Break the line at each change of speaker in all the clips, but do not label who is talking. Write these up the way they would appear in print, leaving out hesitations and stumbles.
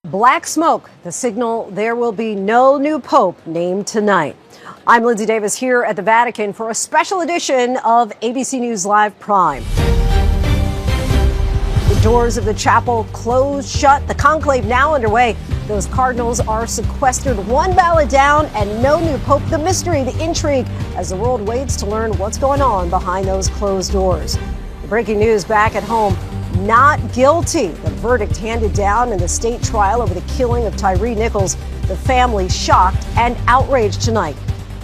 Black smoke, the signal there will be no new pope named tonight. I'm Lindsay Davis here at the Vatican for a special edition of ABC News Live Prime. The doors of the chapel closed shut, the conclave now underway. Those cardinals are sequestered, one ballot down, and no new pope. The mystery, the intrigue, as the world waits to learn what's going on behind those closed doors. The breaking news back at home. Not guilty. The verdict handed down in the state trial over the killing of Tyree Nichols. The family shocked and outraged tonight.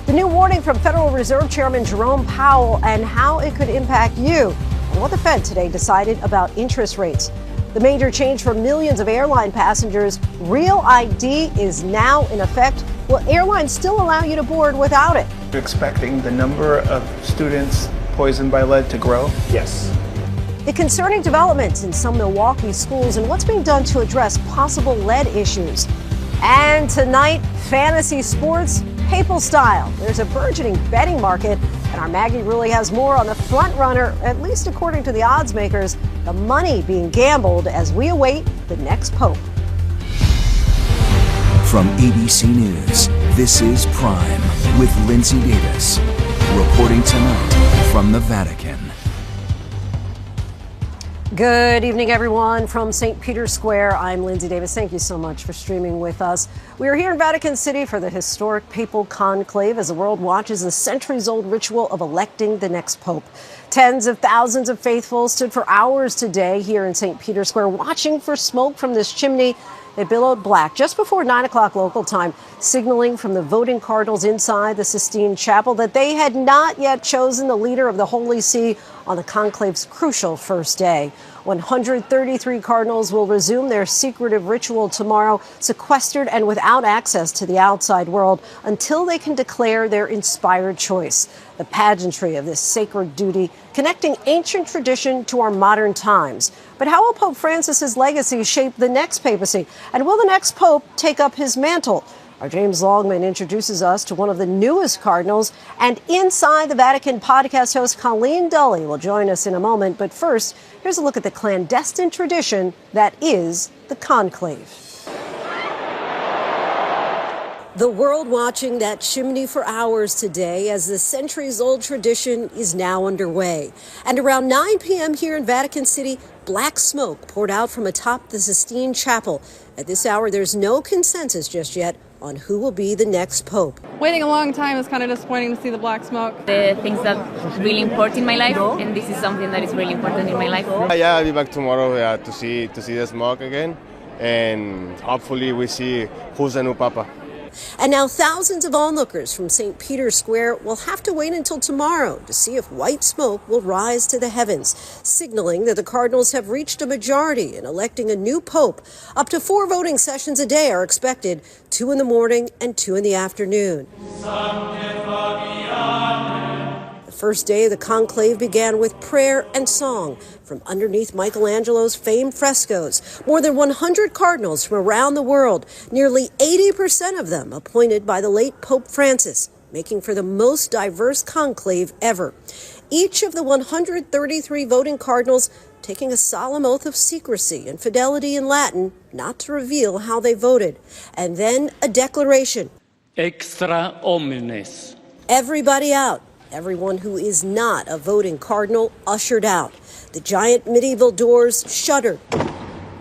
The new warning from Federal Reserve Chairman Jerome Powell and how it could impact you, and what the Fed today decided about interest rates. The major change for millions of airline passengers, Real ID is now in effect. Will airlines still allow you to board without it?
You're expecting the number of students poisoned by lead to grow?
Yes.
The concerning developments in some Milwaukee schools and what's being done to address possible lead issues. And tonight, fantasy sports, papal style. There's a burgeoning betting market, and our Maggie really has more on the front runner, at least according to the odds makers, the money being gambled as we await the next pope.
From ABC News, this is Prime with Lindsay Davis, reporting tonight from the Vatican.
Good evening, everyone, from St. Peter's Square. I'm Lindsay Davis. Thank you so much for streaming with us. We are here in Vatican City for the historic papal conclave as the world watches the centuries-old ritual of electing the next pope. Tens of thousands of faithful stood for hours today here in St. Peter's Square, watching for smoke from this chimney. They billowed black just before 9 o'clock local time, signaling from the voting cardinals inside the Sistine Chapel that they had not yet chosen the leader of the Holy See on the conclave's crucial first day. 133 cardinals will resume their secretive ritual tomorrow, sequestered and without access to the outside world until they can declare their inspired choice. The pageantry of this sacred duty, connecting ancient tradition to our modern times. But how will Pope Francis's legacy shape the next papacy? And will the next pope take up his mantle? Our James Longman introduces us to one of the newest cardinals, and Inside the Vatican podcast host Colleen Dully will join us in a moment. But first, here's a look at the clandestine tradition that is the conclave. The world watching that chimney for hours today as the centuries-old tradition is now underway. And around 9 p.m. here in Vatican City, black smoke poured out from atop the Sistine Chapel. At this hour, there's no consensus just yet on who will be the next pope.
Waiting a long time is kind of disappointing to see the black smoke.
The things that really important in my life, and this is something that is really important in my life.
Yeah, I'll be back tomorrow to see the smoke again, and hopefully we see who's the new papa.
And now thousands of onlookers from St. Peter's Square will have to wait until tomorrow to see if white smoke will rise to the heavens, signaling that the cardinals have reached a majority in electing a new pope. Up to 4 voting sessions a day are expected, 2 in the morning and 2 in the afternoon. The first day of the conclave began with prayer and song from underneath Michelangelo's famed frescoes. More than 100 cardinals from around the world, nearly 80% of them appointed by the late Pope Francis, making for the most diverse conclave ever. Each of the 133 voting cardinals taking a solemn oath of secrecy and fidelity in Latin, not to reveal how they voted. And then a declaration.
Extra omnes.
Everybody out. Everyone who is not a voting cardinal ushered out. The giant medieval doors shuttered.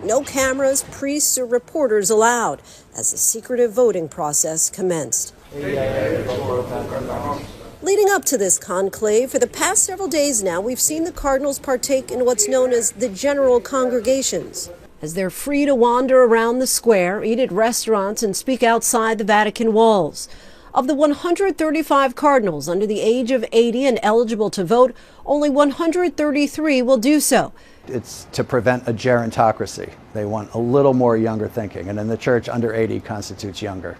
No cameras, priests, or reporters allowed as the secretive voting process commenced. Leading up to this conclave, for the past several days now, we've seen the cardinals partake in what's known as the general congregations, as they're free to wander around the square, eat at restaurants, and speak outside the Vatican walls. Of the 135 cardinals under the age of 80 and eligible to vote, only 133 will do so.
It's to prevent a gerontocracy. They want a little more younger thinking, and in the church, under 80 constitutes younger.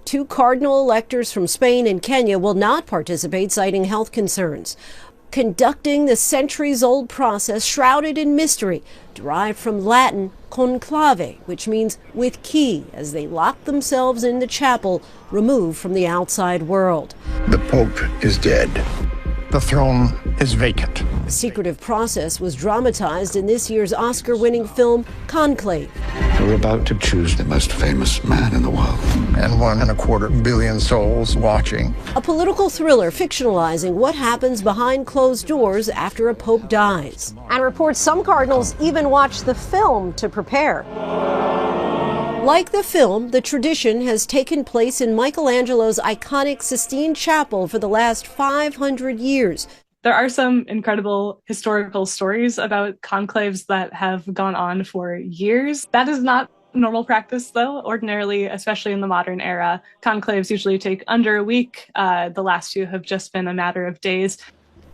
2 cardinal electors from Spain and Kenya will not participate, citing health concerns. Conducting the centuries-old process shrouded in mystery, derived from Latin conclave, which means with key, as they lock themselves in the chapel, removed from the outside world.
The Pope is dead. The throne is vacant.
The secretive process was dramatized in this year's Oscar-winning film, Conclave.
We're about to choose the most famous man in the world.
And 1.25 billion souls watching.
A political thriller fictionalizing what happens behind closed doors after a pope dies. And reports some cardinals even watch the film to prepare. Like the film, the tradition has taken place in Michelangelo's iconic Sistine Chapel for the last 500 years.
There are some incredible historical stories about conclaves that have gone on for years. That is not normal practice, though. Ordinarily, especially in the modern era, conclaves usually take under a week. The last few have just been a matter of days.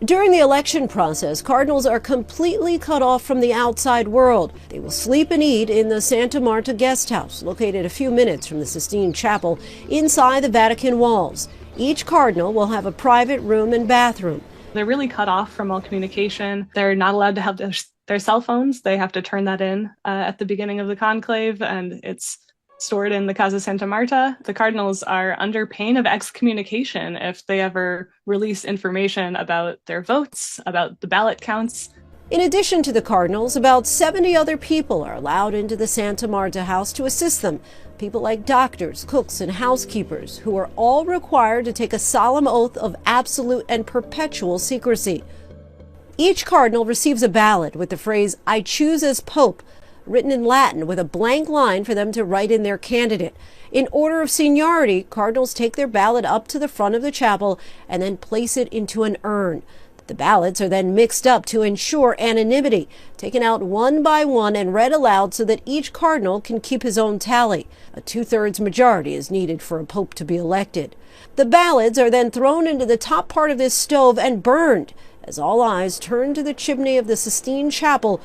During the election process, cardinals are completely cut off from the outside world. They will sleep and eat in the Santa Marta guest house, located a few minutes from the Sistine Chapel, inside the Vatican walls. Each cardinal will have a private room and bathroom.
They're really cut off from all communication. They're not allowed to have their cell phones. They have to turn that in at the beginning of the conclave, and it's stored in the Casa Santa Marta. The cardinals are under pain of excommunication if they ever release information about their votes, about the ballot counts.
In addition to the cardinals, about 70 other people are allowed into the Santa Marta house to assist them. People like doctors, cooks, and housekeepers, who are all required to take a solemn oath of absolute and perpetual secrecy. Each cardinal receives a ballot with the phrase, "I choose as Pope," written in Latin with a blank line for them to write in their candidate. In order of seniority, cardinals take their ballot up to the front of the chapel and then place it into an urn. The ballots are then mixed up to ensure anonymity, taken out one by one and read aloud so that each cardinal can keep his own tally. A 2/3 majority is needed for a pope to be elected. The ballots are then thrown into the top part of this stove and burned, as all eyes turn to the chimney of the Sistine Chapel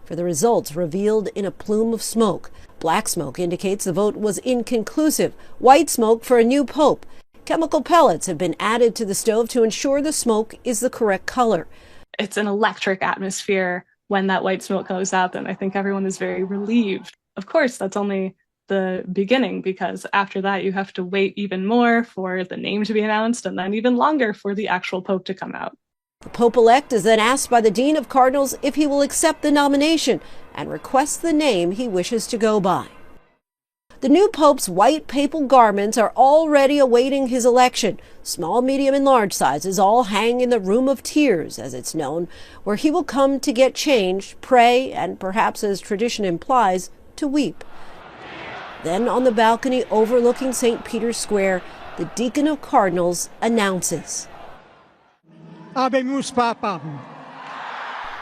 for the results revealed in a plume of smoke. Black smoke indicates the vote was inconclusive, white smoke for a new pope. Chemical pellets have been added to the stove to ensure the smoke is the correct color.
It's an electric atmosphere when that white smoke goes up, and I think everyone is very relieved. Of course, that's only the beginning, because after that you have to wait even more for the name to be announced, and then even longer for the actual pope to come out.
The Pope-elect is then asked by the Dean of Cardinals if he will accept the nomination and requests the name he wishes to go by. The new Pope's white papal garments are already awaiting his election. Small, medium, and large sizes all hang in the Room of Tears, as it's known, where he will come to get changed, pray, and perhaps, as tradition implies, to weep. Then on the balcony overlooking St. Peter's Square, the Deacon of Cardinals announces.
Habemus Papam.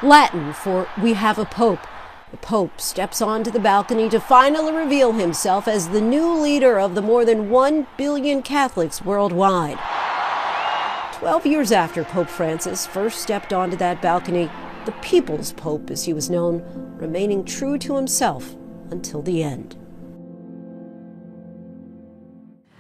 Latin for "We have a Pope." The Pope steps onto the balcony to finally reveal himself as the new leader of the more than 1 billion Catholics worldwide. 12 years after Pope Francis first stepped onto that balcony, the People's Pope, as he was known, remaining true to himself until the end.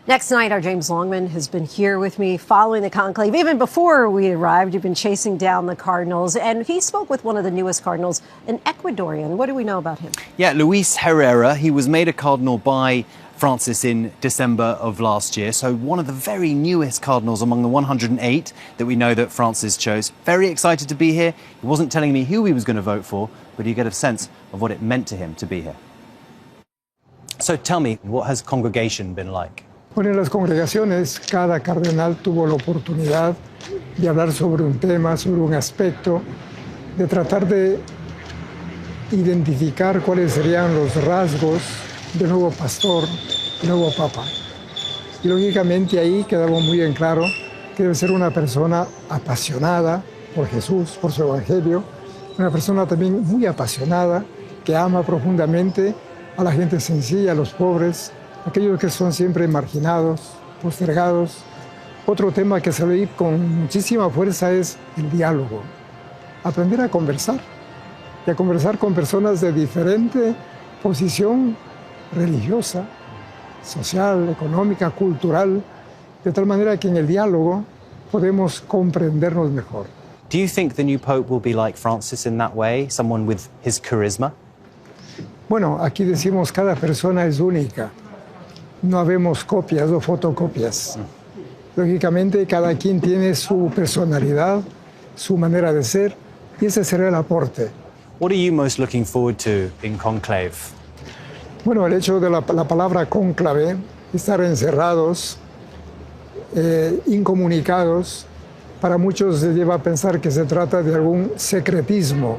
Next night, our James Longman has been here with me following the conclave. Even before we arrived, you've been chasing down the cardinals, and he spoke with one of the newest cardinals, an Ecuadorian. What do we know about him?
Yeah, Luis Herrera. He was made a cardinal by Francis in December of last year, so one of the very newest cardinals among the 108 that we know that Francis chose. Very excited to be here. He wasn't telling me who he was going to vote for, but you get a sense of what it meant to him to be here. So tell me, what has congregation been like?
Bueno, en las congregaciones, cada cardenal tuvo la oportunidad de hablar sobre un tema, sobre un aspecto, de tratar de identificar cuáles serían los rasgos del nuevo pastor, del nuevo papa. Y lógicamente ahí quedaba muy en claro que debe ser una persona apasionada por Jesús, por su evangelio, una persona también muy apasionada, que ama profundamente a la gente sencilla, a los pobres, aquellos que son siempre marginados, postergados. Otro tema que se ve con muchísima fuerza es el diálogo. Aprender a conversar y a conversar con personas de diferente posición religiosa, social, económica, cultural, de tal manera que en el diálogo podemos comprendernos mejor.
Do you think the new Pope will be like Francis in that way, someone with his charisma?
Bueno, aquí decimos cada persona es única. No habemos copias o fotocopias. Lógicamente, cada quien tiene su personalidad, su manera de ser, Y ese será el aporte.
What are you most looking forward to in conclave?
Bueno, el hecho de la palabra cónclave, estar encerrados, incomunicados, para muchos se lleva a pensar que se trata de algún secretismo,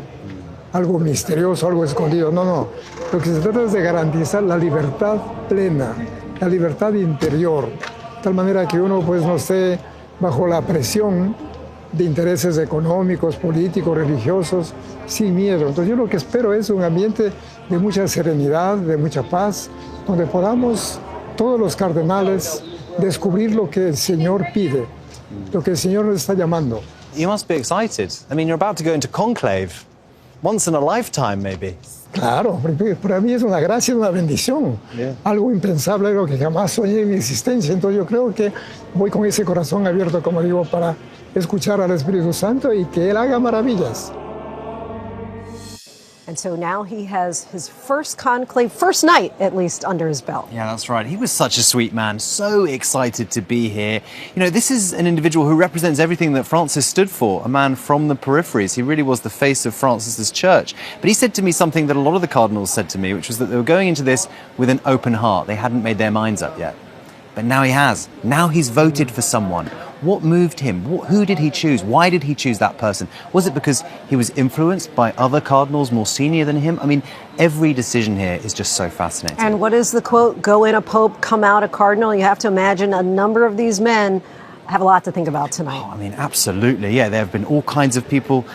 algo misterioso, algo escondido. No, no. Lo que se trata es de garantizar la libertad plena, la libertad interior, de tal manera que uno pues no esté bajo la presión de intereses económicos, políticos, religiosos, sin miedo. Entonces yo lo que espero es un ambiente de mucha serenidad, de mucha paz, donde podamos todos los cardenales descubrir lo que el Señor pide, lo que el Señor nos está llamando.
You must be excited. I mean, you're about to go into conclave. Once in a lifetime, maybe.
Claro, para mí es una gracia, una bendición.
Yeah.
Algo impensable, algo que jamás soñé en mi existencia. Entonces yo creo que voy con ese corazón abierto, como digo, para escuchar al Espíritu Santo y que Él haga maravillas.
And so now he has his first conclave, first night at least, under his belt.
Yeah, that's right. He was such a sweet man, so excited to be here. You know, this is an individual who represents everything that Francis stood for, a man from the peripheries. He really was the face of Francis's church. But he said to me something that a lot of the cardinals said to me, which was that they were going into this with an open heart. They hadn't made their minds up yet. But now he has. Now he's voted for someone. What moved him? Who did he choose? Why did he choose that person? Was it because he was influenced by other cardinals more senior than him? I mean, every decision here is just so fascinating.
And what is the quote? Go in a pope, come out a cardinal. You have to imagine a number of these men have a lot to think about tonight.
Oh, I mean, absolutely. Yeah, there have been all kinds of people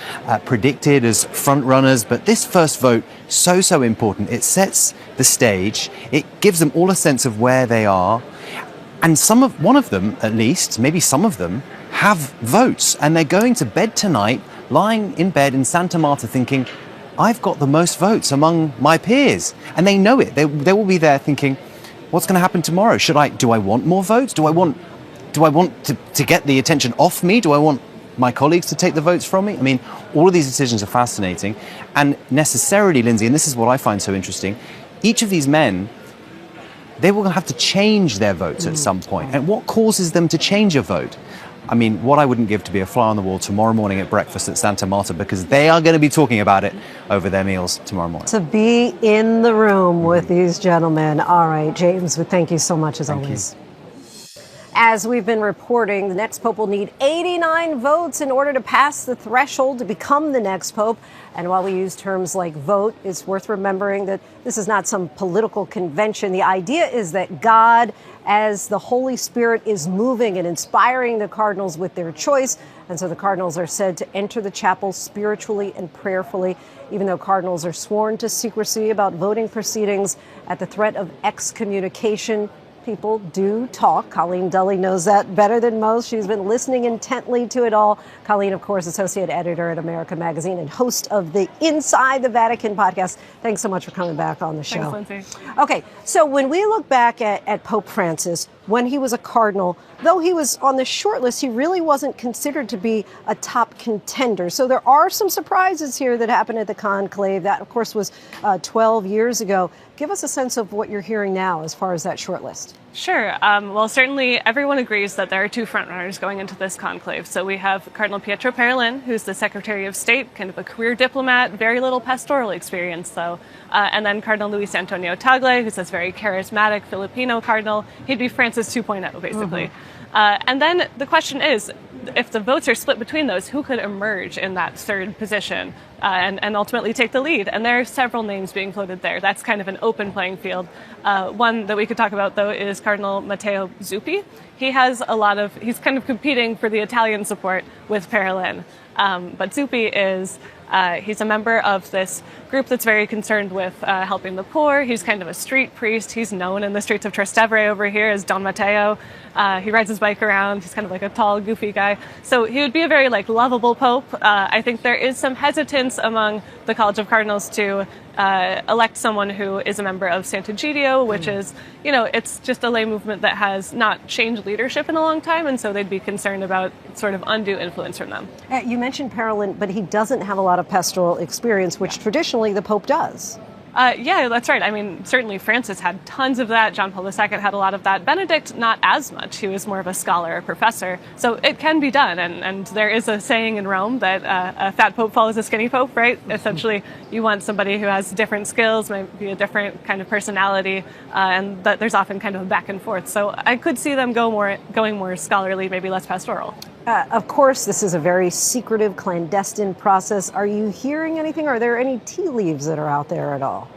predicted as front runners, but this first vote, so important. It sets the stage. It gives them all a sense of where they are. And one of them, at least, maybe some of them, have votes. And they're going to bed tonight, lying in bed in Santa Marta thinking, I've got the most votes among my peers. And they know it. They will be there thinking, what's going to happen tomorrow? Do I want more votes? Do I want to get the attention off me? Do I want my colleagues to take the votes from me? I mean, all of these decisions are fascinating. And necessarily, Lindsay, and this is what I find so interesting, each of these men, they will have to change their votes at some point. And what causes them to change a vote? I mean, what I wouldn't give to be a fly on the wall tomorrow morning at breakfast at Santa Marta, because they are going to be talking about it over their meals tomorrow morning.
To be in the room with these gentlemen. All right, James, thank you so much as always. As we've been reporting, the next pope will need 89 votes in order to pass the threshold to become the next pope. And while we use terms like vote, it's worth remembering that this is not some political convention. The idea is that God, as the Holy Spirit, is moving and inspiring the cardinals with their choice. And so the cardinals are said to enter the chapel spiritually and prayerfully, even though cardinals are sworn to secrecy about voting proceedings at the threat of excommunication. People do talk. Colleen Dully knows that better than most. She's been listening intently to it all. Colleen, of course, associate editor at America Magazine and host of the Inside the Vatican podcast. Thanks so much for coming back on the show.
Thanks, Lindsay.
Okay, so when we look back at Pope Francis, when he was a cardinal, though he was on the short list, he really wasn't considered to be a top contender. So there are some surprises here that happened at the conclave. That, of course, was 12 years ago. Give us a sense of what you're hearing now as far as that short list.
Sure. Well, certainly everyone agrees that there are two frontrunners going into this conclave. So we have Cardinal Pietro Parolin, who's the Secretary of State, kind of a career diplomat, very little pastoral experience, though. And then Cardinal Luis Antonio Tagle, who's this very charismatic Filipino cardinal. He'd be Francis 2.0, basically. And then the question is, if the votes are split between those, who could emerge in that third position and ultimately take the lead? And there are several names being floated there. That's kind of an open playing field. One that we could talk about, though, is Cardinal Matteo Zuppi. He's kind of competing for the Italian support with Parolin. But Zuppi is, he's a member of this group that's very concerned with helping the poor. He's kind of a street priest. He's known in the streets of Trastevere over here as Don Matteo. He rides his bike around. He's kind of like a tall, goofy guy. So he would be a very lovable pope. I think there is some hesitance among the College of Cardinals to elect someone who is a member of Sant'Egidio, which is, it's just a lay movement that has not changed leadership in a long time, and so they'd be concerned about sort of undue influence from them.
You mentioned Parolin, but he doesn't have a lot of pastoral experience, which traditionally the Pope does.
Yeah, that's right. I mean, certainly Francis had tons of that. John Paul II had a lot of that. Benedict, not as much. He was more of a scholar, a professor. So it can be done. And there is a saying in Rome that a fat pope follows a skinny pope, right? Essentially, you want somebody who has different skills, maybe a different kind of personality, and that there's often kind of a back and forth. So I could see them going more scholarly, maybe less pastoral.
Of course, this is a very secretive, clandestine process. Are you hearing anything? Are there any tea leaves that are out there at all?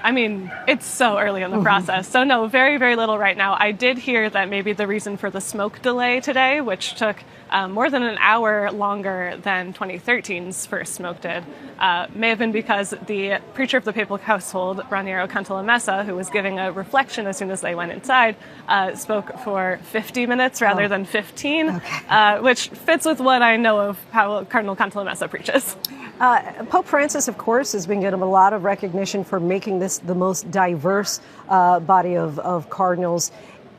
I mean, it's so early in the process. So no, very, very little right now. I did hear that maybe the reason for the smoke delay today, which took more than an hour longer than 2013's first smoke did, may have been because the preacher of the papal household, Raniero Cantalamessa, who was giving a reflection as soon as they went inside, spoke for 50 minutes rather than 15, which fits with what I know of how Cardinal Cantalamessa preaches.
Pope Francis, of course, has been getting a lot of recognition for making this the most diverse body of cardinals.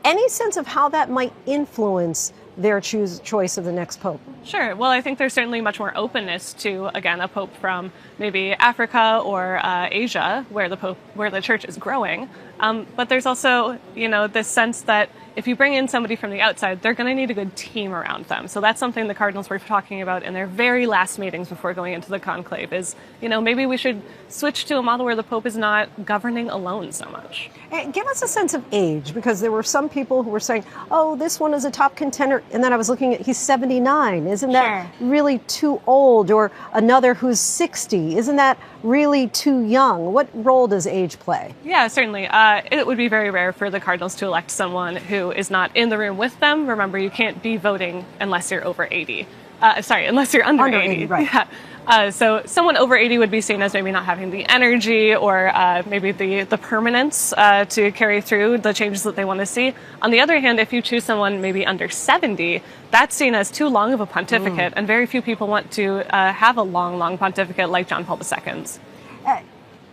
Any sense of how that might influence their choice of the next pope?
Sure. Well, I think there's certainly much more openness to, again, a pope from maybe Africa or Asia, where the church is growing. But there's also, this sense that if you bring in somebody from the outside, they're going to need a good team around them. So that's something the cardinals were talking about in their very last meetings before going into the conclave is, maybe we should switch to a model where the pope is not governing alone so much.
Give us a sense of age, because there were some people who were saying, oh, this one is a top contender. And then I was looking at, he's 79. Isn't that really too old? Or another who's 60. Isn't that really too young? What role does age play?
Yeah, certainly. It would be very rare for the cardinals to elect someone who is not in the room with them. Remember, you can't be voting unless you're over 80. Unless you're under 80.
Right.
Yeah. So someone over 80 would be seen as maybe not having the energy or maybe the permanence to carry through the changes that they want to see. On the other hand, if you choose someone maybe under 70, that's seen as too long of a pontificate, and very few people want to have a long pontificate like John Paul II's.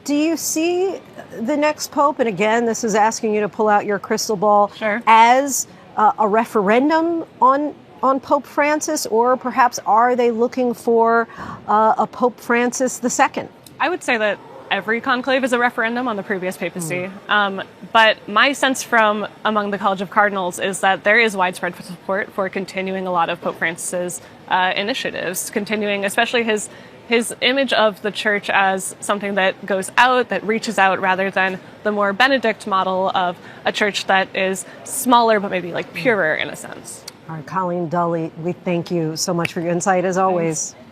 Do you see the next pope, and again, this is asking you to pull out your crystal ball, as a referendum on Pope Francis, or perhaps are they looking for a Pope Francis II?
I would say that every conclave is a referendum on the previous papacy. But my sense from among the College of Cardinals is that there is widespread support for continuing a lot of Pope Francis's initiatives, continuing especially his image of the church as something that goes out, that reaches out, rather than the more Benedict model of a church that is smaller but maybe like purer in a sense.
All right, Colleen Dully, we thank you so much for your insight as always. Thanks.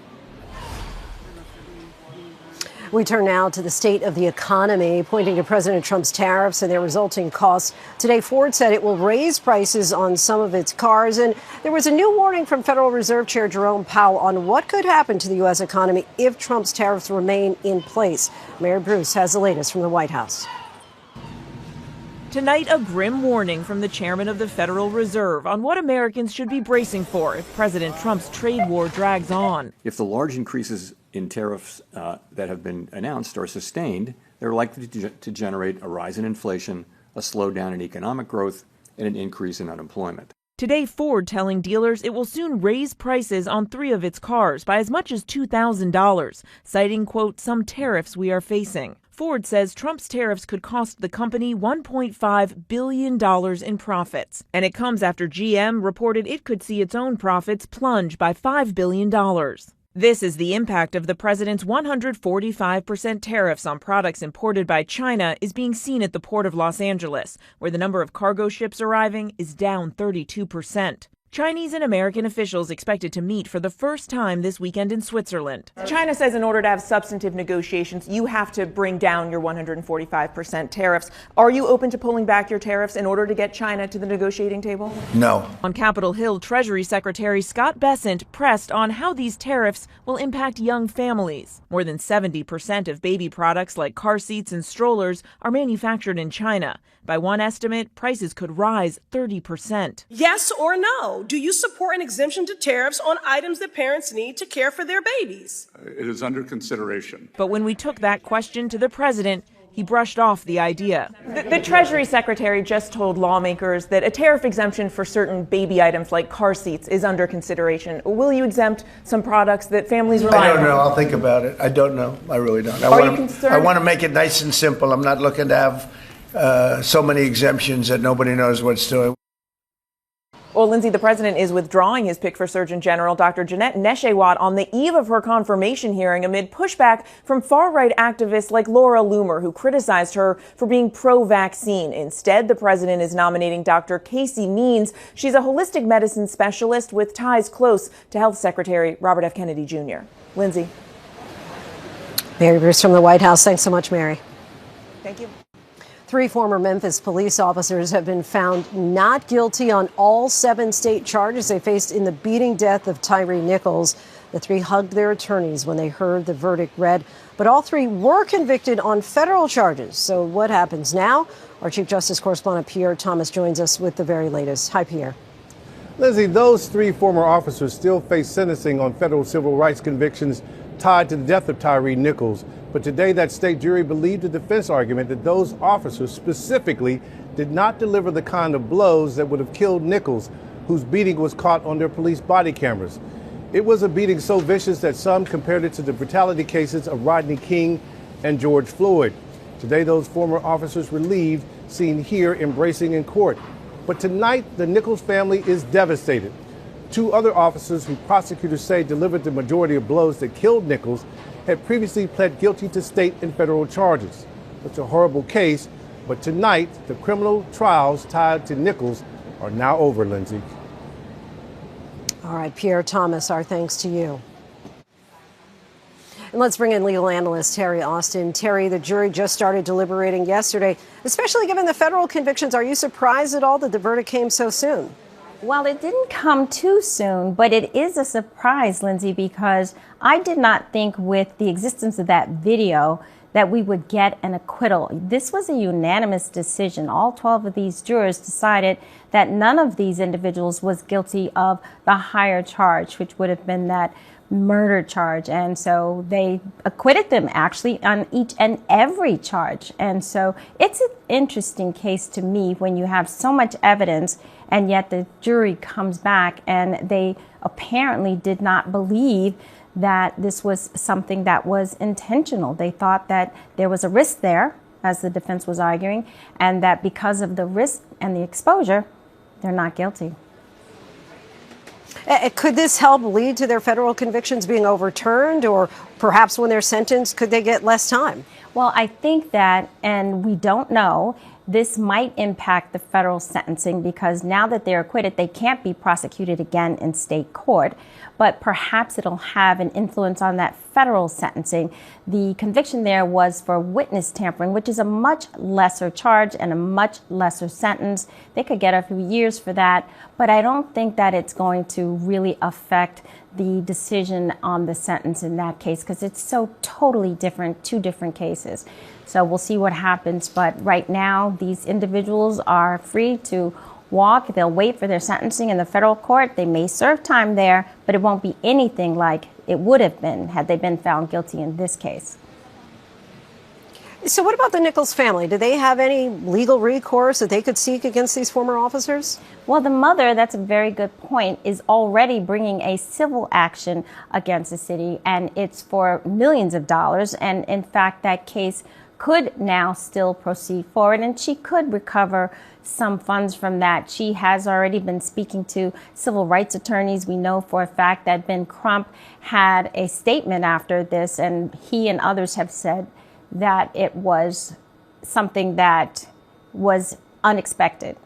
We turn now to the state of the economy, pointing to President Trump's tariffs and their resulting costs. Today, Ford said it will raise prices on some of its cars. And there was a new warning from Federal Reserve Chair Jerome Powell on what could happen to the U.S. economy if Trump's tariffs remain in place. Mary Bruce has the latest from the White House.
Tonight, a grim warning from the chairman of the Federal Reserve on what Americans should be bracing for if President Trump's trade war drags on.
If the large increases in tariffs that have been announced are sustained, they're likely to generate a rise in inflation, a slowdown in economic growth, and an increase in unemployment.
Today, Ford telling dealers it will soon raise prices on 3 of its cars by as much as $2,000, citing, quote, some tariffs we are facing. Ford says Trump's tariffs could cost the company $1.5 billion in profits. And it comes after GM reported it could see its own profits plunge by $5 billion. This is the impact of the president's 145% tariffs on products imported by China is being seen at the port of Los Angeles, where the number of cargo ships arriving is down 32%. Chinese and American officials expected to meet for the first time this weekend in Switzerland.
China says in order to have substantive negotiations, you have to bring down your 145% tariffs. Are you open to pulling back your tariffs in order to get China to the negotiating table?
No.
On Capitol Hill, Treasury Secretary Scott Bessent pressed on how these tariffs will impact young families. More than 70% of baby products like car seats and strollers are manufactured in China. By one estimate, prices could rise 30%.
Yes or no? Do you support an exemption to tariffs on items that parents need to care for their babies?
It is under consideration.
But when we took that question to the president, he brushed off the idea.
The Treasury Secretary just told lawmakers that a tariff exemption for certain baby items like car seats is under consideration. Will you exempt some products that families rely on?
I don't know. I'll think about it. I don't know. I really don't.
Are you concerned?
I want to make it nice and simple. I'm not looking to have so many exemptions that nobody knows what's doing.
Well, Lindsay, the president is withdrawing his pick for Surgeon General Dr. Jeanette Nesheiwat on the eve of her confirmation hearing amid pushback from far-right activists like Laura Loomer, who criticized her for being pro-vaccine. Instead, the president is nominating Dr. Casey Means. She's a holistic medicine specialist with ties close to Health Secretary Robert F. Kennedy Jr. Lindsay.
Mary Bruce from the White House. Thanks so much, Mary.
Thank you.
3 former Memphis police officers have been found not guilty on all 7 state charges they faced in the beating death of Tyree Nichols. The 3 hugged their attorneys when they heard the verdict read, but all 3 were convicted on federal charges. So what happens now? Our Chief Justice correspondent Pierre Thomas joins us with the very latest. Hi, Pierre.
Lindsay, those 3 former officers still face sentencing on federal civil rights convictions tied to the death of Tyree Nichols. But today, that state jury believed the defense argument that those officers specifically did not deliver the kind of blows that would have killed Nichols, whose beating was caught on their police body cameras. It was a beating so vicious that some compared it to the brutality cases of Rodney King and George Floyd. Today, those former officers relieved, seen here embracing in court. But tonight, the Nichols family is devastated. 2 other officers who prosecutors say delivered the majority of blows that killed Nichols had previously pled guilty to state and federal charges. It's a horrible case, but tonight, the criminal trials tied to Nichols are now over, Lindsay.
All right, Pierre Thomas, our thanks to you. And let's bring in legal analyst Terry Austin. Terry, the jury just started deliberating yesterday. Especially given the federal convictions, are you surprised at all that the verdict came so soon?
Well, it didn't come too soon, but it is a surprise, Lindsay, because I did not think with the existence of that video that we would get an acquittal. This was a unanimous decision. All 12 of these jurors decided that none of these individuals was guilty of the higher charge, which would have been that murder charge. And so they acquitted them actually on each and every charge. And so it's an interesting case to me when you have so much evidence and yet the jury comes back and they apparently did not believe that this was something that was intentional. They thought that there was a risk there, as the defense was arguing, and that because of the risk and the exposure, they're not guilty.
Could this help lead to their federal convictions being overturned, or perhaps when they're sentenced, could they get less time?
Well, I think that, and we don't know, this might impact the federal sentencing because now that they're acquitted, they can't be prosecuted again in state court. But perhaps it'll have an influence on that federal sentencing. The conviction there was for witness tampering, which is a much lesser charge and a much lesser sentence. They could get a few years for that, but I don't think that it's going to really affect the decision on the sentence in that case because it's so totally different, 2 different cases. So we'll see what happens. But right now, these individuals are free to walk. They'll wait for their sentencing in the federal court. They may serve time there, but it won't be anything like it would have been had they been found guilty in this case.
So what about the Nichols family? Do they have any legal recourse that they could seek against these former officers?
Well, the mother, that's a very good point, is already bringing a civil action against the city, and it's for millions of dollars. And in fact, that case could now still proceed forward, and she could recover some funds from that. She has already been speaking to civil rights attorneys. We know for a fact that Ben Crump had a statement after this, and he and others have said that it was something that was unexpected.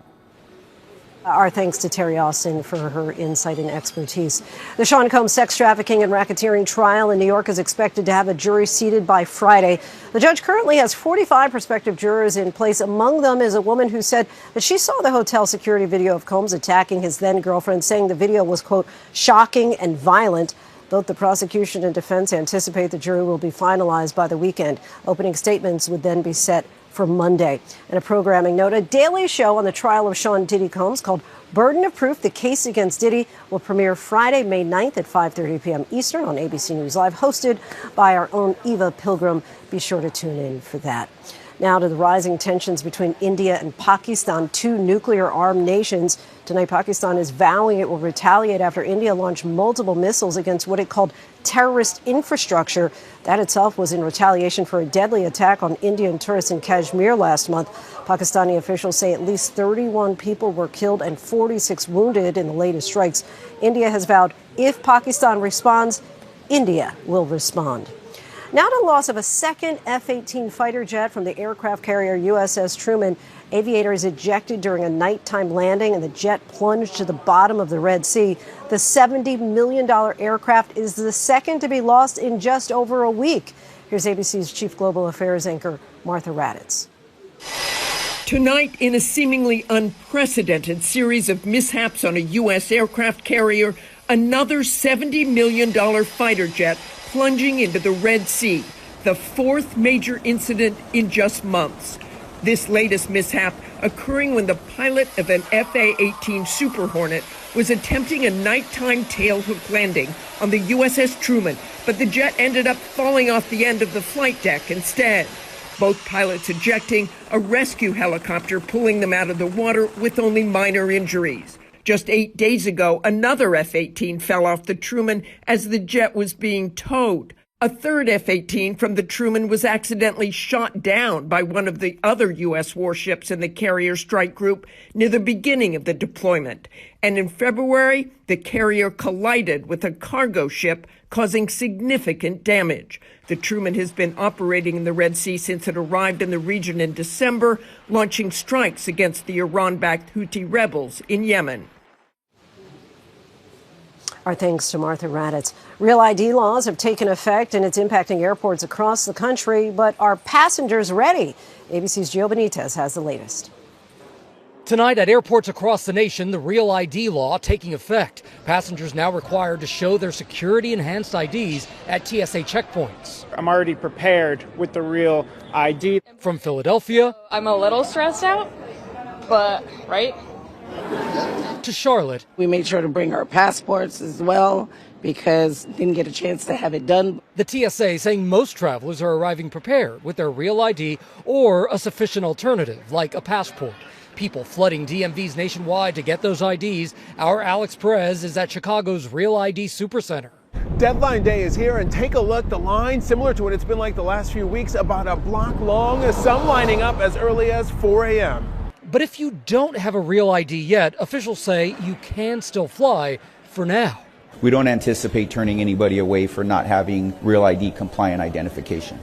Our thanks to Terry Austin for her insight and expertise. The Sean Combs sex trafficking and racketeering trial in New York is expected to have a jury seated by Friday. The judge currently has 45 prospective jurors in place. Among them is a woman who said that she saw the hotel security video of Combs attacking his then-girlfriend, saying the video was, quote, shocking and violent. Both the prosecution and defense anticipate the jury will be finalized by the weekend. Opening statements would then be set for Monday. And a programming note, a daily show on the trial of Sean Diddy Combs called Burden of Proof, the case against Diddy, will premiere Friday, May 9th at 5:30 p.m. Eastern on ABC News Live, hosted by our own Eva Pilgrim. Be sure to tune in for that. Now to the rising tensions between India and Pakistan, two nuclear-armed nations. Tonight, Pakistan is vowing it will retaliate after India launched multiple missiles against what it called terrorist infrastructure. That itself was in retaliation for a deadly attack on Indian tourists in Kashmir last month. Pakistani officials say at least 31 people were killed and 46 wounded in the latest strikes. India has vowed if Pakistan responds, India will respond. Now to the loss of a second F-18 fighter jet from the aircraft carrier USS Truman. Aviators ejected during a nighttime landing and the jet plunged to the bottom of the Red Sea. The $70 million aircraft is the second to be lost in just over a week. Here's ABC's Chief Global Affairs anchor, Martha Raddatz.
Tonight, in a seemingly unprecedented series of mishaps on a U.S. aircraft carrier, another $70 million fighter jet plunging into the Red Sea, the fourth major incident in just months. This latest mishap occurring when the pilot of an FA-18 Super Hornet was attempting a nighttime tailhook landing on the USS Truman, but the jet ended up falling off the end of the flight deck instead. Both pilots ejecting, a rescue helicopter pulling them out of the water with only minor injuries. Just 8 days ago, another F-18 fell off the Truman as the jet was being towed. A third F-18 from the Truman was accidentally shot down by one of the other U.S. warships in the carrier strike group near the beginning of the deployment. And in February, the carrier collided with a cargo ship, causing significant damage. The Truman has been operating in the Red Sea since it arrived in the region in December, launching strikes against the Iran-backed Houthi rebels in Yemen.
Our thanks to Martha Raddatz. Real ID laws have taken effect and it's impacting airports across the country, but are passengers ready? ABC's Gio Benitez has the latest.
Tonight at airports across the nation, the Real ID law taking effect. Passengers now required to show their security-enhanced IDs at TSA checkpoints.
I'm already prepared with the Real ID.
From Philadelphia,
I'm a little stressed out, but right?
To Charlotte.
We made sure to bring our passports as well because didn't get a chance to have it done.
The TSA saying most travelers are arriving prepared with their Real ID or a sufficient alternative like a passport. People flooding DMVs nationwide to get those IDs. Our Alex Perez is at Chicago's Real ID Supercenter.
Deadline day is here, and take a look. The line, similar to what it's been like the last few weeks, about a block long, some lining up as early as 4 a.m.
But if you don't have a Real ID yet, officials say you can still fly for now.
We don't anticipate turning anybody away for not having Real ID compliant identification.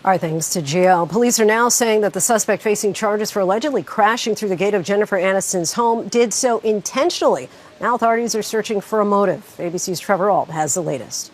All right, thanks to Gio. Police are now saying that the suspect facing charges for allegedly crashing through the gate of Jennifer Aniston's home did so intentionally. Now authorities are searching for a motive. ABC's Trevor Ault has the latest.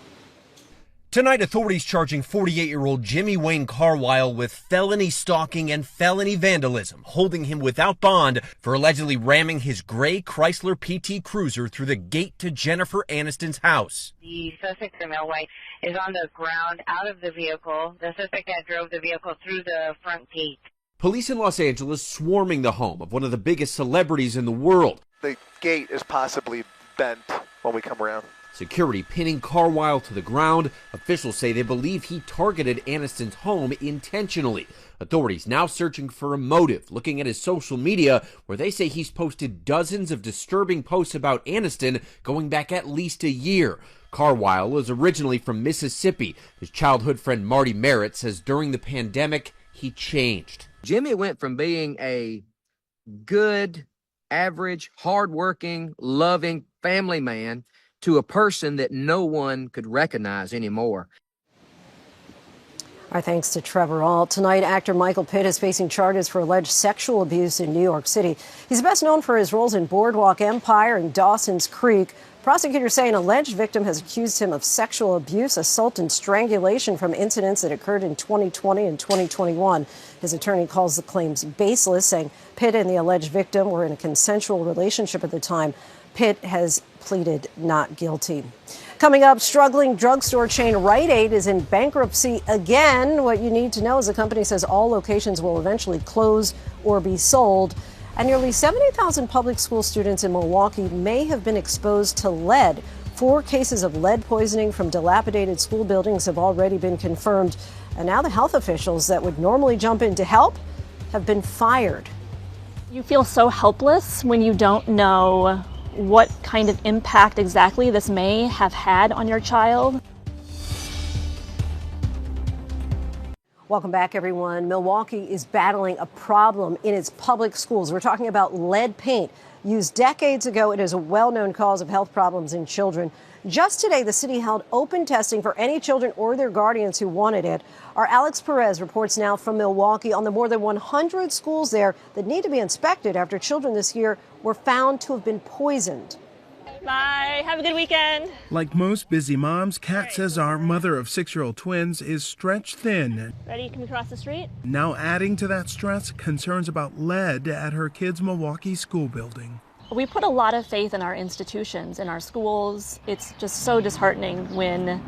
Tonight, authorities charging 48-year-old Jimmy Wayne Carwile with felony stalking and felony vandalism, holding him without bond for allegedly ramming his gray Chrysler PT Cruiser through the gate to Jennifer Aniston's house.
The suspect, a male white, is on the ground out of the vehicle. The suspect that drove the vehicle through the front gate.
Police in Los Angeles swarming the home of one of the biggest celebrities in the world.
The gate is possibly bent when we come around.
Security pinning Carwile to the ground. Officials say they believe he targeted Aniston's home intentionally. Authorities now searching for a motive, looking at his social media, where they say he's posted dozens of disturbing posts about Aniston going back at least a year. Carwile was originally from Mississippi. His childhood friend Marty Merritt says during the pandemic, he changed.
Jimmy went from being a good, average, hardworking, loving family man to a person that no one could recognize anymore.
Our thanks to Trevor Ault. Tonight, actor Michael Pitt is facing charges for alleged sexual abuse in New York City. He's best known for his roles in Boardwalk Empire and Dawson's Creek. Prosecutors say an alleged victim has accused him of sexual abuse, assault, and strangulation from incidents that occurred in 2020 and 2021. His attorney calls the claims baseless, saying Pitt and the alleged victim were in a consensual relationship at the time. Pitt has pleaded not guilty. Coming up, struggling drugstore chain Rite Aid is in bankruptcy again. What you need to know is the company says all locations will eventually close or be sold. And nearly 70,000 public school students in Milwaukee may have been exposed to lead. 4 cases of lead poisoning from dilapidated school buildings have already been confirmed. And now the health officials that would normally jump in to help have been fired.
You feel so helpless when you don't know what kind of impact exactly this may have had on your child.
Welcome back, everyone. Milwaukee is battling a problem in its public schools. We're talking about lead paint. Used decades ago, it is a well-known cause of health problems in children. Just today, the city held open testing for any children or their guardians who wanted it. Our Alex Perez reports now from Milwaukee on the more than 100 schools there that need to be inspected after children this year were found to have been poisoned.
Bye. Have a good weekend.
Like most busy moms, Kat says our mother of 6-year-old twins is stretched thin.
Ready? Can we cross the street?
Now adding to that stress, concerns about lead at her kids' Milwaukee school building.
We put a lot of faith in our institutions, in our schools. It's just so disheartening when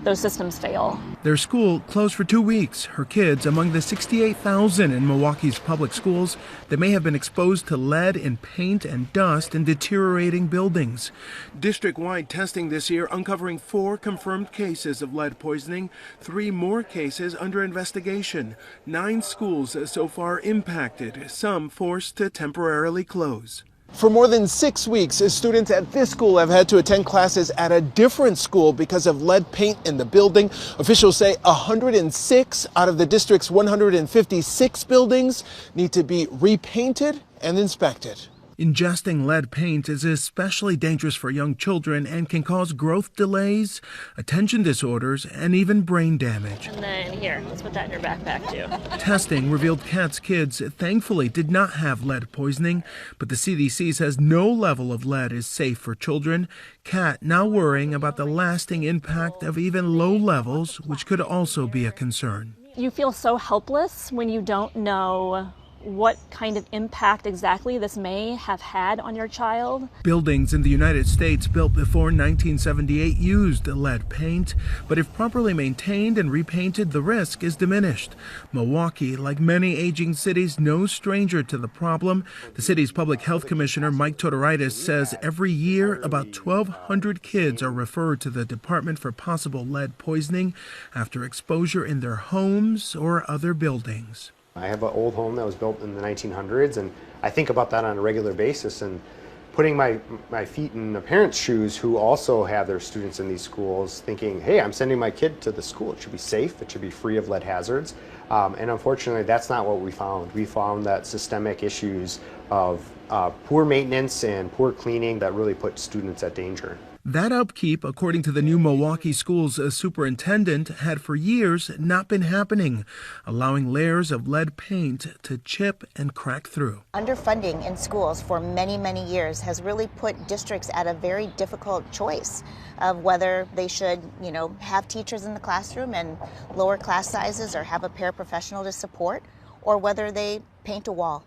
those systems fail.
Their school closed for 2 weeks. Her kids among the 68,000 in Milwaukee's public schools that may have been exposed to lead in paint and dust in deteriorating buildings. District-wide testing this year uncovering 4 confirmed cases of lead poisoning, 3 more cases under investigation. 9 schools so far impacted, some forced to temporarily close.
For more than 6 weeks, students at this school have had to attend classes at a different school because of lead paint in the building. Officials say 106 out of the district's 156 buildings need to be repainted and inspected.
Ingesting lead paint is especially dangerous for young children and can cause growth delays, attention disorders, and even brain damage.
And then here, let's put that in your backpack too.
Testing revealed Kat's kids thankfully did not have lead poisoning, but the CDC says no level of lead is safe for children. Kat now worrying about the lasting impact of even low levels, which could also be a concern.
You feel so helpless when you don't know what kind of impact exactly this may have had on your child.
Buildings in the United States built before 1978 used lead paint, but if properly maintained and repainted, the risk is diminished. Milwaukee, like many aging cities, no stranger to the problem. The city's public health commissioner, Mike Totoritis, says every year about 1,200 kids are referred to the department for possible lead poisoning after exposure in their homes or other buildings.
I have an old home that was built in the 1900s, and I think about that on a regular basis, and putting my feet in the parents' shoes who also have their students in these schools, thinking, hey, I'm sending my kid to the school. It should be safe. It should be free of lead hazards. And unfortunately, that's not what we found. We found that systemic issues of poor maintenance and poor cleaning that really put students at danger.
That upkeep, according to the new Milwaukee schools superintendent, had for years not been happening, allowing layers of lead paint to chip and crack through.
Underfunding in schools for many, many years has really put districts at a very difficult choice of whether they should, have teachers in the classroom and lower class sizes or have a paraprofessional to support, or whether they paint a wall.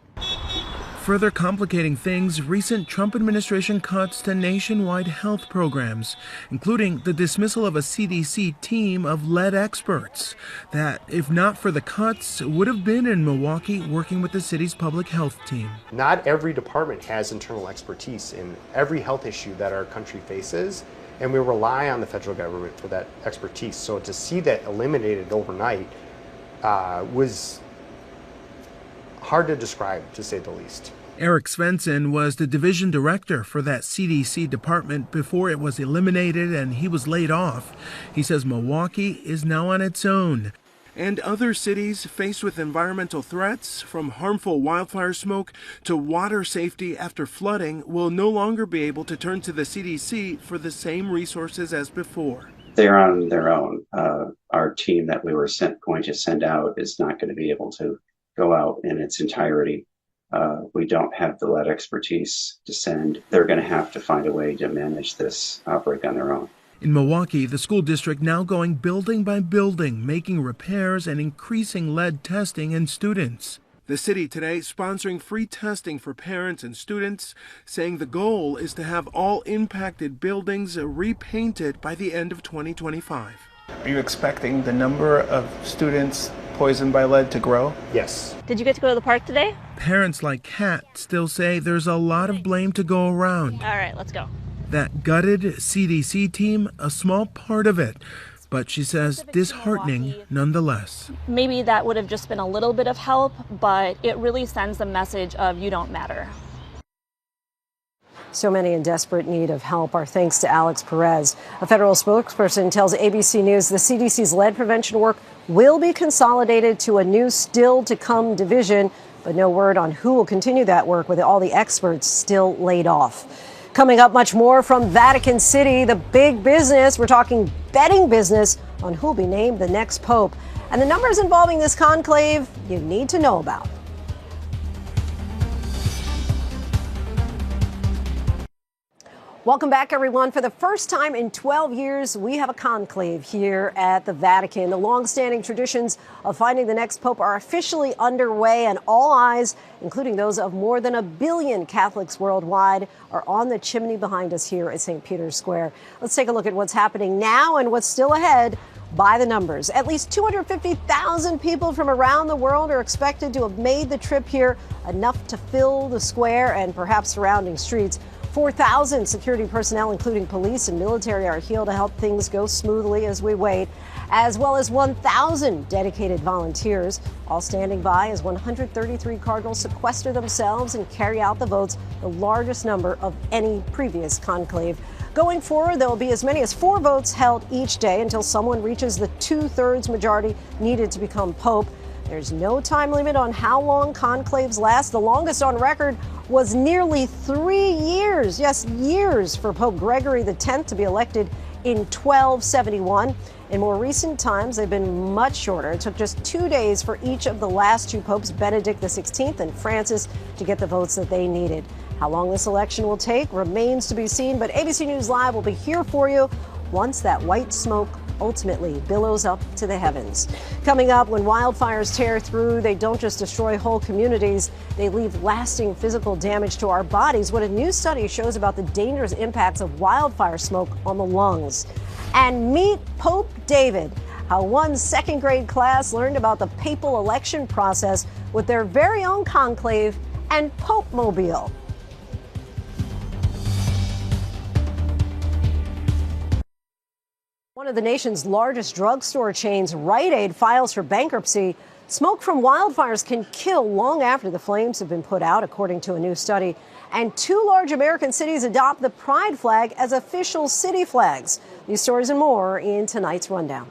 Further complicating things, recent Trump administration cuts to nationwide health programs, including the dismissal of a CDC team of lead experts that, if not for the cuts, would have been in Milwaukee working with the city's public health team.
Not every department has internal expertise in every health issue that our country faces, and we rely on the federal government for that expertise. So to see that eliminated overnight was hard to describe, to say the least.
Eric Svensson was the division director for that CDC department before it was eliminated and he was laid off. He says Milwaukee is now on its own. And other cities faced with environmental threats, from harmful wildfire smoke to water safety after flooding, will no longer be able to turn to the CDC for the same resources as before.
They're on their own. Our team that we were going to send out is not going to be able to go out in its entirety. We don't have the lead expertise to send. They're going to have to find a way to manage this outbreak on their own.
In Milwaukee, the school district now going building by building, making repairs and increasing lead testing in students. The city today sponsoring free testing for parents and students, saying the goal is to have all impacted buildings repainted by the end of 2025.
Are you expecting the number of students poisoned by lead to grow?
Yes.
Did you get to go to the park today?
Parents like Kat still say there's a lot of blame to go around.
All right, let's go.
That gutted CDC team, a small part of it. but she says disheartening nonetheless.
Maybe that would have just been a little bit of help, but it really sends the message of you don't matter.
So many in desperate need of help. Our thanks to Alex Perez. A federal spokesperson tells ABC News the CDC's lead prevention work will be consolidated to a new still-to-come division, but no word on who will continue that work with all the experts still laid off. Coming up, much more from Vatican City, the big business. We're talking betting business on who will be named the next pope. And the numbers involving this conclave you need to know about. Welcome back, everyone. For the first time in 12 years, we have a conclave here at the Vatican. The long-standing traditions of finding the next pope are officially underway, and all eyes, including those of more than 1 billion Catholics worldwide, are on the chimney behind us here at St. Peter's Square. Let's take a look at what's happening now and what's still ahead. By the numbers, at least 250,000 people from around the world are expected to have made the trip here, enough to fill the square and perhaps surrounding streets. 4,000 security personnel, including police and military, are here to help things go smoothly as we wait, as well as 1,000 dedicated volunteers, all standing by as 133 cardinals sequester themselves and carry out the votes, the largest number of any previous conclave. Going forward, there will be as many as 4 votes held each day until someone reaches the 2/3 majority needed to become pope. There's no time limit on how long conclaves last. The longest on record was nearly 3 years. Yes, years for Pope Gregory X to be elected in 1271. In more recent times, they've been much shorter. It took just 2 days for each of the last 2 popes, Benedict XVI and Francis, to get the votes that they needed. How long this election will take remains to be seen, but ABC News Live will be here for you once that white smoke ultimately billows up to the heavens. Coming up, when wildfires tear through, they don't just destroy whole communities, they leave lasting physical damage to our bodies. What a new study shows about the dangerous impacts of wildfire smoke on the lungs. And meet Pope David, how one second-grade class learned about the papal election process with their very own conclave and Pope-mobile. One of the nation's largest drugstore chains, Rite Aid, files for bankruptcy. Smoke from wildfires can kill long after the flames have been put out, according to a new study. And 2 large American cities adopt the pride flag as official city flags. These stories and more in tonight's rundown.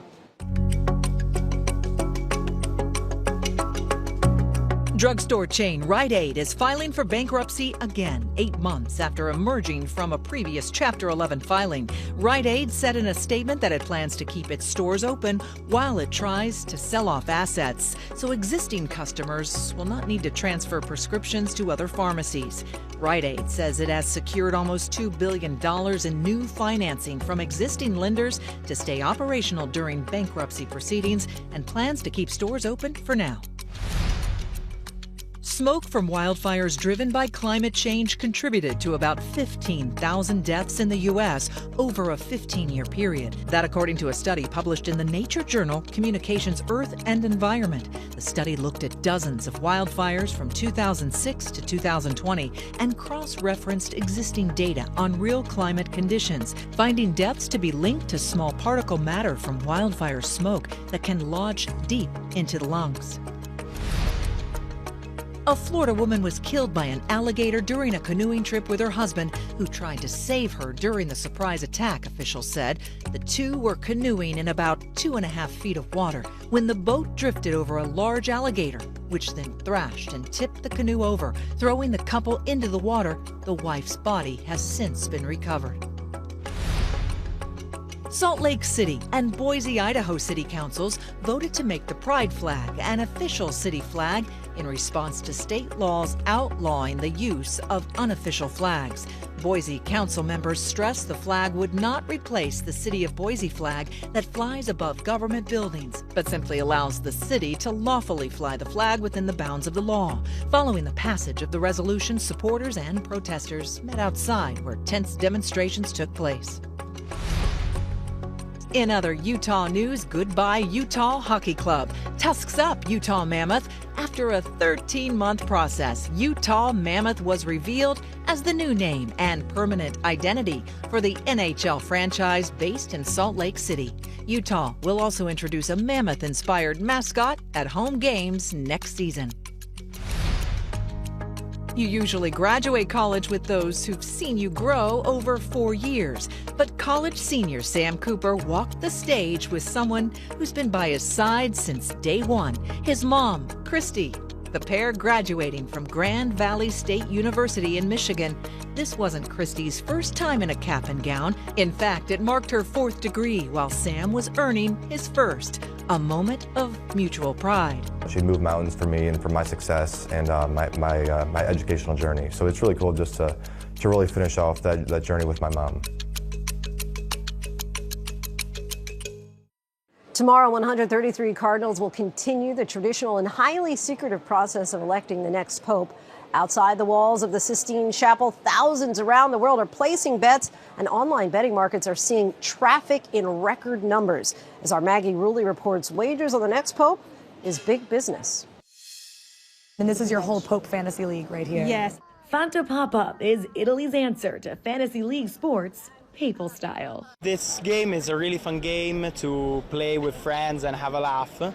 Drugstore chain Rite Aid is filing for bankruptcy again, 8 months after emerging from a previous Chapter 11 filing. Rite Aid said in a statement that it plans to keep its stores open while it tries to sell off assets, so existing customers will not need to transfer prescriptions to other pharmacies. Rite Aid says it has secured almost $2 billion in new financing from existing lenders to stay operational during bankruptcy proceedings and plans to keep stores open for now. Smoke from wildfires driven by climate change contributed to about 15,000 deaths in the U.S. over a 15-year period. That according to a study published in the Nature journal Communications Earth and Environment. The study looked at dozens of wildfires from 2006 to 2020 and cross-referenced existing data on real climate conditions, finding deaths to be linked to small particle matter from wildfire smoke that can lodge deep into the lungs. A Florida woman was killed by an alligator during a canoeing trip with her husband, who tried to save her during the surprise attack, officials said. The two were canoeing in about 2.5 feet of water when the boat drifted over a large alligator, which then thrashed and tipped the canoe over, throwing the couple into the water. The wife's body has since been recovered. Salt Lake City and Boise, Idaho City Councils voted to make the pride flag an official city flag in response to state laws outlawing the use of unofficial flags. Boise council members stressed the flag would not replace the City of Boise flag that flies above government buildings, but simply allows the city to lawfully fly the flag within the bounds of the law. Following the passage of the resolution, supporters and protesters met outside where tense demonstrations took place. In other Utah news, goodbye Utah Hockey Club. Tusks up Utah Mammoth. After a 13-month process, Utah Mammoth was revealed as the new name and permanent identity for the NHL franchise based in Salt Lake City. Utah will also introduce a Mammoth-inspired mascot at home games next season. You usually graduate college with those who've seen you grow over 4 years. But college senior Sam Cooper walked the stage with someone who's been by his side since day one, his mom, Christy. The pair graduating from Grand Valley State University in Michigan. This wasn't Christy's first time in a cap and gown. In fact, it marked her 4th degree while Sam was earning his first. A moment of mutual pride.
She moved mountains for me and for my success and my educational journey. So it's really cool just to really finish off that journey with my mom.
Tomorrow, 133 cardinals will continue the traditional and highly secretive process of electing the next pope. Outside the walls of the Sistine Chapel, thousands around the world are placing bets, and online betting markets are seeing traffic in record numbers. As our Maggie Rulli reports, wagers on the next pope is big business.
And this is your whole Pope Fantasy League right here.
Yes. Fanta Papa is Italy's answer to Fantasy League sports, papal style.
This game is a really fun game to play with friends and have a laugh.
Oh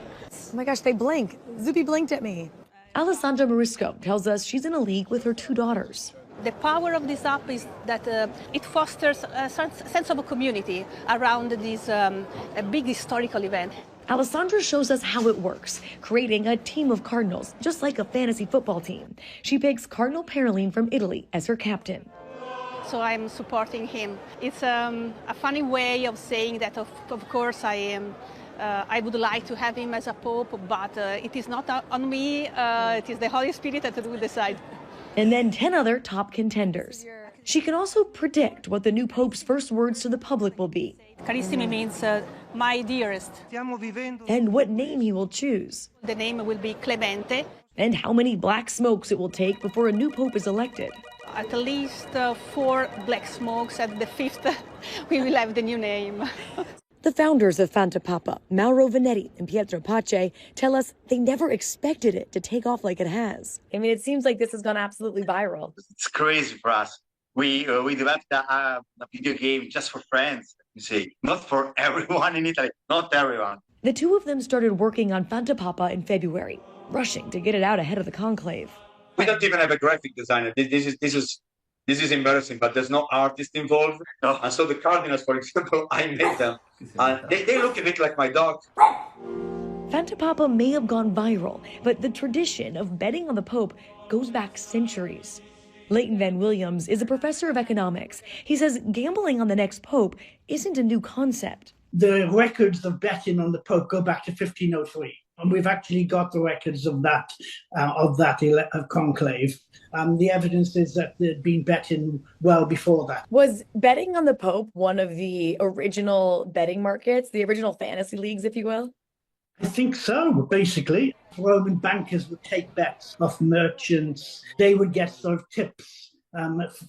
my gosh, they blink. Zupi blinked at me. Alessandra Morisco tells us she's in a league with her 2 daughters.
The power of this app is that it fosters a sense of a community around this a big historical event.
Alessandra shows us how it works, creating a team of Cardinals, just like a fantasy football team. She picks Cardinal Paroline from Italy as her captain.
So I'm supporting him. It's a funny way of saying that, of course, I would like to have him as a pope, but it is not on me. It is the Holy Spirit that will decide.
And then 10 other top contenders. She can also predict what the new pope's first words to the public will be.
Carissimi means my dearest.
And what name he will choose.
The name will be Clemente.
And how many black smokes it will take before a new pope is elected.
At least 4 black smokes. At the 5th, we will have the new name.
The founders of Fanta Papa, Mauro Vanetti and Pietro Pace, tell us they never expected it to take off like it has.
I mean, it seems like this has gone absolutely viral.
It's crazy for us. We developed a video game just for friends, you see, not for everyone in Italy, not everyone.
The 2 of them started working on Fanta Papa in February, rushing to get it out ahead of the conclave.
We don't even have a graphic designer. This is embarrassing, but there's no artist involved. No. And so the cardinals, for example, I made them. They look a bit like my dog.
Fanta Papa may have gone viral, but the tradition of betting on the Pope goes back centuries. Leighton Van Williams is a professor of economics. He says gambling on the next Pope isn't a new concept.
The records of betting on the Pope go back to 1503. And we've actually got the records of that conclave. The evidence is that there'd been betting well before that.
Was betting on the Pope one of the original betting markets, the original fantasy leagues, if you will?
I think so, basically. Roman bankers would take bets off merchants. They would get sort of tips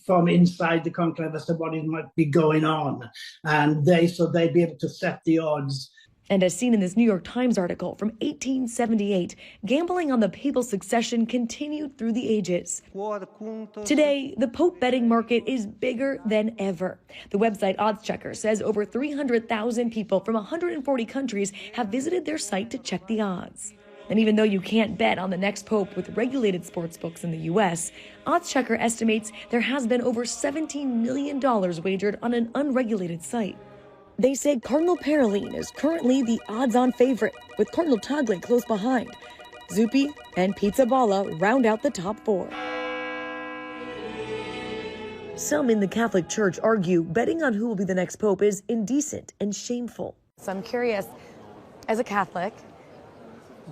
from inside the conclave as to what might be going on. And they'd be able to set the odds.
And as seen in this New York Times article from 1878, gambling on the papal succession continued through the ages. Today, the Pope betting market is bigger than ever. The website OddsChecker says over 300,000 people from 140 countries have visited their site to check the odds. And even though you can't bet on the next pope with regulated sportsbooks in the U.S., OddsChecker estimates there has been over $17 million wagered on an unregulated site. They say Cardinal Paroline is currently the odds-on favorite, with Cardinal Tagle close behind. Zuppi and Pizza Balla round out the top 4. Some in the Catholic Church argue betting on who will be the next pope is indecent and shameful.
So I'm curious, as a Catholic,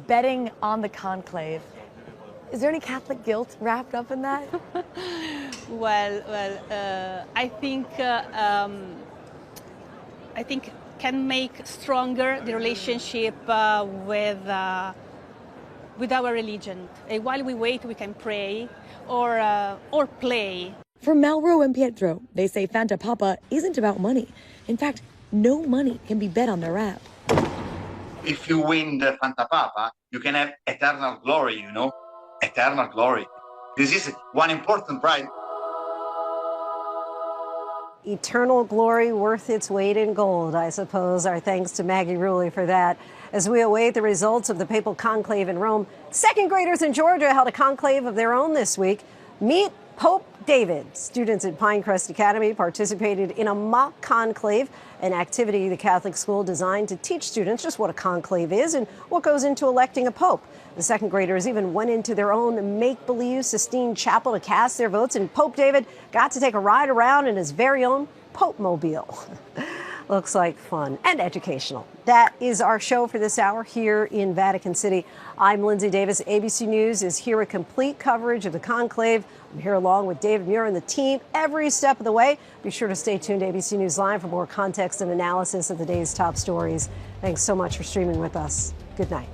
betting on the conclave, is there any Catholic guilt wrapped up in that?
I think can make stronger the relationship with our religion. While we wait, we can pray or play.
For Mauro and Pietro, they say Fanta Papa isn't about money. In fact, no money can be bet on their app.
If you win the Fanta Papa, you can have eternal glory, you know? Eternal glory. This is one important prize.
Eternal glory worth its weight in gold, I suppose. Our thanks to Maggie Rulli for that. As we await the results of the papal conclave in Rome, second graders in Georgia held a conclave of their own this week. Meet Pope David. Students at Pinecrest Academy participated in a mock conclave, an activity the Catholic school designed to teach students just what a conclave is and what goes into electing a pope. The second graders even went into their own make-believe Sistine Chapel to cast their votes, and Pope David got to take a ride around in his very own Pope Mobile. Looks like fun and educational. That is our show for this hour here in Vatican City. I'm Lindsay Davis. ABC News is here with complete coverage of the conclave. I'm here along with David Muir and the team every step of the way. Be sure to stay tuned to ABC News Live for more context and analysis of the day's top stories. Thanks so much for streaming with us. Good night.